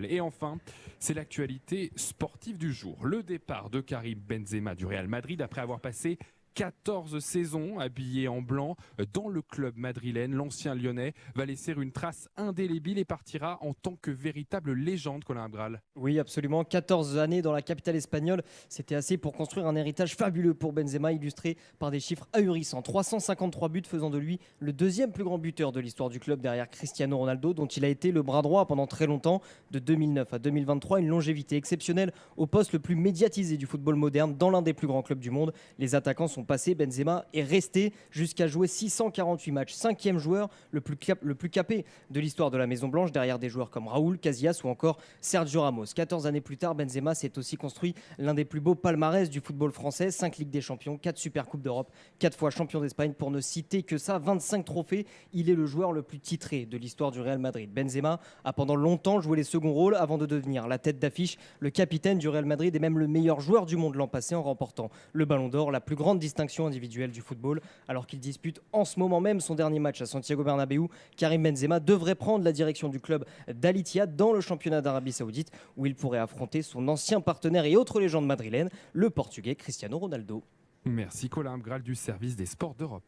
incroyable. Et enfin, c'est l'actualité sportive du jour. Le départ de Karim Benzema du Real Madrid après avoir passé 14 saisons habillé en blanc dans le club madrilène. L'ancien lyonnais va laisser une trace indélébile et partira en tant que véritable légende, Colin Abgral. Oui, absolument. 14 années dans la capitale espagnole, c'était assez pour construire un héritage fabuleux pour Benzema, illustré par des chiffres ahurissants. 353 buts, faisant de lui le deuxième plus grand buteur de l'histoire du club derrière Cristiano Ronaldo, dont il a été le bras droit pendant très longtemps. De 2009 à 2023, une longévité exceptionnelle au poste le plus médiatisé du football moderne dans l'un des plus grands clubs du monde. Les attaquants sont passés, Benzema est resté jusqu'à jouer 648 matchs. Cinquième joueur le plus capé de l'histoire de la Maison Blanche, derrière des joueurs comme Raúl, Casillas ou encore Sergio Ramos. 14 années plus tard, Benzema s'est aussi construit l'un des plus beaux palmarès du football français. 5 Ligues des Champions, 4 Super Coupes d'Europe, 4 fois champion d'Espagne, pour ne citer que ça. 25 trophées, il est le joueur le plus titré de l'histoire du Real Madrid. Benzema a pendant longtemps joué les seconds rôles avant de devenir la tête d'affiche, le capitaine du Real Madrid et même le meilleur joueur du monde l'an passé en remportant le Ballon d'Or, la plus grande distinction individuelle du football. Alors qu'il dispute en ce moment même son dernier match à Santiago Bernabéu, Karim Benzema devrait prendre la direction du club d'Al Ittihad dans le championnat d'Arabie Saoudite, où il pourrait affronter son ancien partenaire et autre légende madrilène, le Portugais Cristiano Ronaldo. Merci Colin Abgral du service des sports d'Europe.